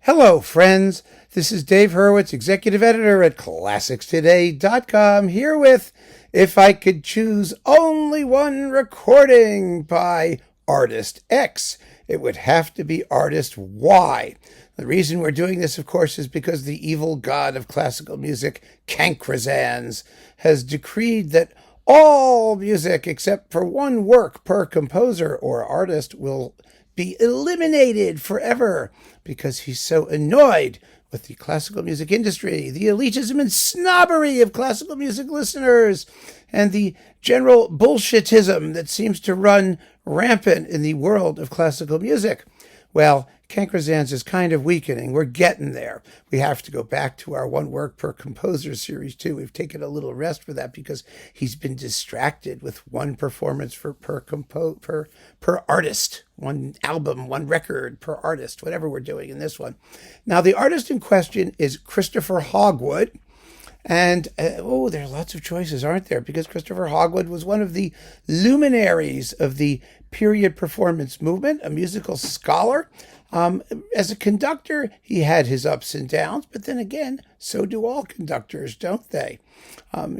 Hello, friends. This is Dave Hurwitz, executive editor at ClassicsToday.com, here with If I Could Choose Only One Recording by Artist X. It would have to be Artist Y. The reason we're doing this, of course, is because the evil god of classical music, Cancrozans, has decreed that all music except for one work per composer or artist will be eliminated forever because he's so annoyed with the classical music industry, the elitism and snobbery of classical music listeners, and the general bullshitism that seems to run rampant in the world of classical music. Well, Cancrozans is kind of weakening. We're getting there. We have to go back to our one work per composer series too. We've taken a little rest for that because he's been distracted with one performance per artist, one album, one record per artist, whatever we're doing in this one. Now, the artist in question is Christopher Hogwood. And, there are lots of choices, aren't there? Because Christopher Hogwood was one of the luminaries of the period performance movement, a musical scholar. As a conductor, he had his ups and downs, but then again, so do all conductors, don't they?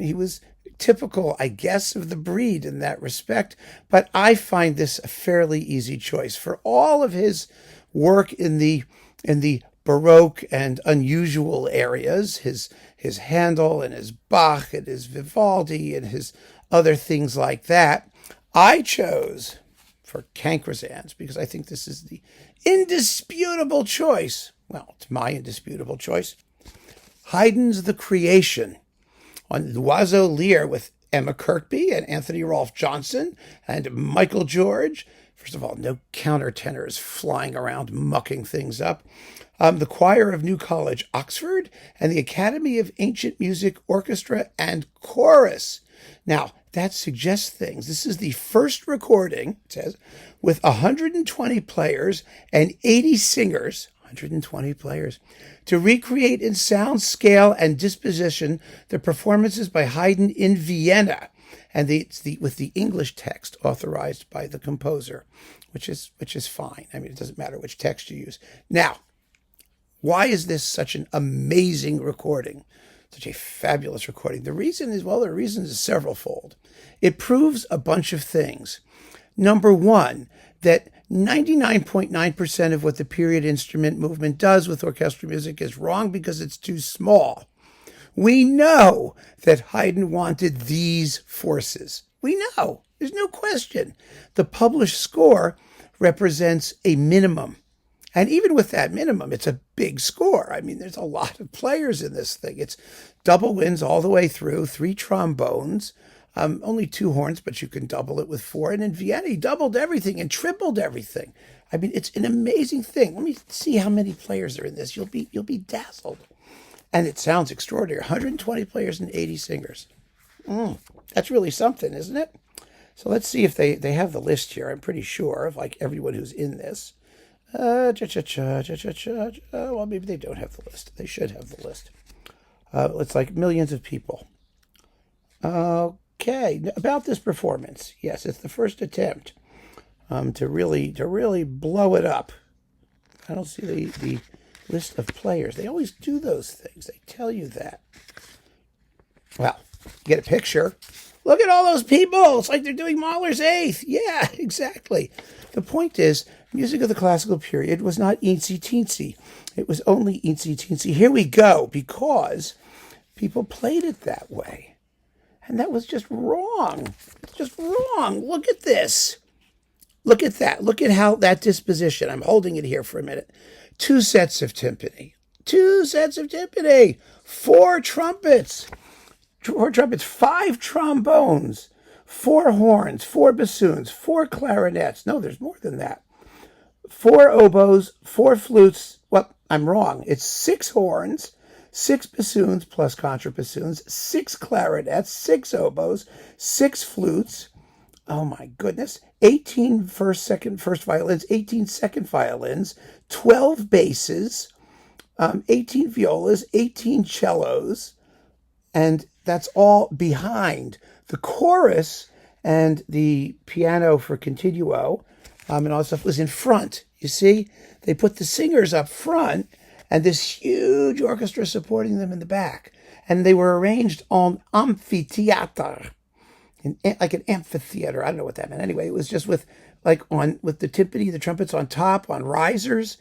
He was typical, I guess, of the breed in that respect, but I find this a fairly easy choice. For all of his work in the Baroque and unusual areas, his Handel and his Bach and his Vivaldi and his other things like that, I chose for Cancrozans because I think this is the indisputable choice. Well, it's my indisputable choice. Haydn's The Creation on L'Oiseau Lyre with Emma Kirkby and Anthony Rolfe Johnson and Michael George. First of all, no countertenors flying around mucking things up. The Choir of New College, Oxford, and the Academy of Ancient Music Orchestra and Chorus. Now, that suggests things. This is the first recording, it says, with 120 players and 80 singers, 120 players, to recreate in sound, scale, and disposition the performances by Haydn in Vienna, and with the English text authorized by the composer, which is fine. I mean, it doesn't matter which text you use. Now, why is this such an amazing recording? Such a fabulous recording. The reason is severalfold. It proves a bunch of things. Number one, that 99.9% of what the period instrument movement does with orchestral music is wrong because it's too small. We know that Haydn wanted these forces. We know. There's no question. The published score represents a minimum. And even with that minimum, it's a big score. I mean, there's a lot of players in this thing. It's double winds all the way through, 3 trombones, only 2 horns, but you can double it with 4. And in Vienna, he doubled everything and tripled everything. I mean, it's an amazing thing. Let me see how many players are in this. You'll be dazzled. And it sounds extraordinary. 120 players and 80 singers. That's really something, isn't it? So let's see if they have the list here. I'm pretty sure of like everyone who's in this. Well, maybe they don't have the list. They should have the list. It's like millions of people. Okay, about this performance. Yes, it's the first attempt to really blow it up. I don't see the list of players. They always do those things. They tell you that. Well, get a picture. Look at all those people. It's like they're doing Mahler's Eighth. Yeah, exactly. The point is, music of the classical period was not eensy-teensy. It was only eensy-teensy. Here we go, because people played it that way. And that was just wrong. Just wrong. Look at this. Look at that. Look at how that disposition. I'm holding it here for a minute. 2 sets of timpani. 2 sets of timpani. 4 trumpets. 5 trombones. 4 horns. 4 bassoons. 4 clarinets. No, there's more than that. 4 oboes. 4 flutes. Well, I'm wrong. It's 6 horns. 6 bassoons plus contrabassoons. 6 clarinets. 6 oboes. 6 flutes. Oh my goodness. 18 first violins, 18 second violins, 12 basses, 18 violas, 18 cellos, and that's all behind. The chorus and the piano for continuo and all that stuff was in front. You see, they put the singers up front, and this huge orchestra supporting them in the back. And they were arranged on amphitheater, like an amphitheater. I don't know what that meant. Anyway, it was just with the timpani, the trumpets on top, on risers.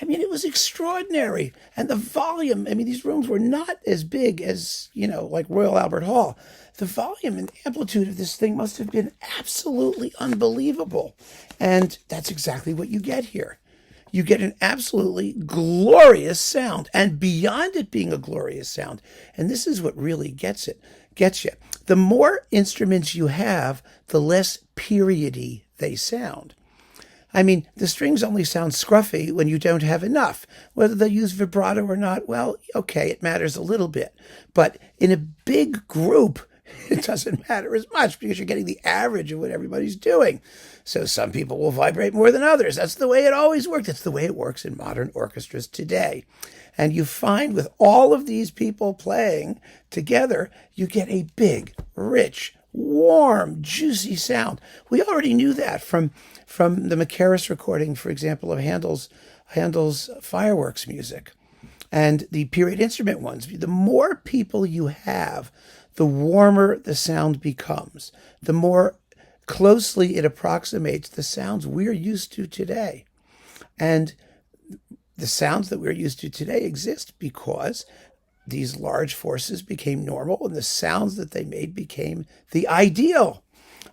I mean, it was extraordinary. And the volume, I mean, these rooms were not as big as, like Royal Albert Hall. The volume and amplitude of this thing must have been absolutely unbelievable. And that's exactly what you get here. You get an absolutely glorious sound. And beyond it being a glorious sound, and this is what really gets you. The more instruments you have, the less periody they sound. I mean, the strings only sound scruffy when you don't have enough. Whether they use vibrato or not, well, okay, it matters a little bit. But in a big group, it doesn't matter as much because you're getting the average of what everybody's doing. So some people will vibrate more than others. That's the way it always worked. That's the way it works in modern orchestras today. And you find with all of these people playing together, you get a big, rich, warm, juicy sound. We already knew that from the Macaris recording, for example, of Handel's fireworks music and the period instrument ones. The more people you have, the warmer the sound becomes, the more closely it approximates the sounds we're used to today. And the sounds that we're used to today exist because these large forces became normal and the sounds that they made became the ideal.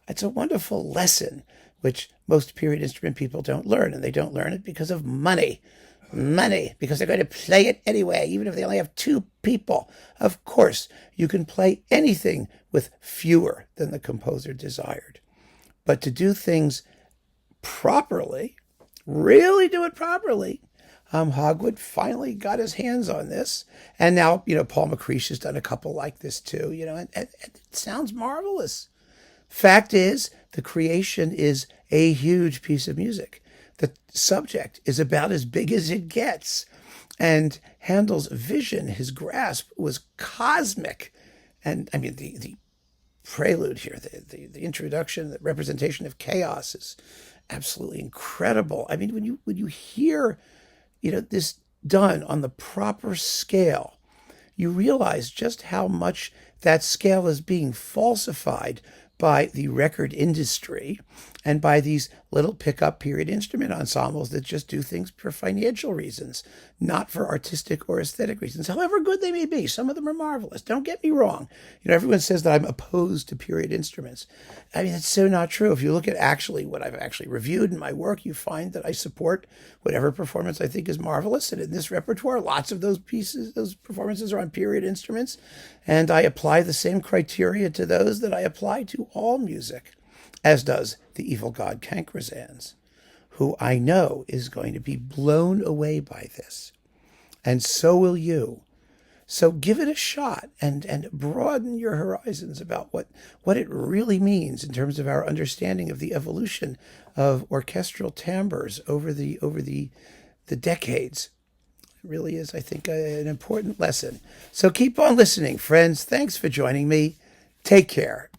It's a wonderful lesson, which most period instrument people don't learn, and they don't learn it because of money. Money, because they're going to play it anyway, even if they only have 2 people. Of course, you can play anything with fewer than the composer desired. But to do things properly, really do it properly, Hogwood finally got his hands on this. And now, Paul McCreesh has done a couple like this too, and it sounds marvelous. Fact is, The Creation is a huge piece of music. The subject is about as big as it gets. And Handel's vision, his grasp, was cosmic. And I mean, the prelude here, the introduction, the representation of chaos is absolutely incredible. I mean, when you hear, this done on the proper scale, you realize just how much that scale is being falsified by the record industry and by these little pickup period instrument ensembles that just do things for financial reasons, not for artistic or aesthetic reasons, however good they may be. Some of them are marvelous. Don't get me wrong. Everyone says that I'm opposed to period instruments. I mean, it's so not true. If you look at what I've actually reviewed in my work, you find that I support whatever performance I think is marvelous. And in this repertoire, lots of those performances are on period instruments. And I apply the same criteria to those that I apply to all music, as does the evil god Cankrazans, who I know is going to be blown away by this. And so will you. So give it a shot and broaden your horizons about what it really means in terms of our understanding of the evolution of orchestral timbres over the decades. It really is, I think, an important lesson. So keep on listening, friends. Thanks for joining me. Take care.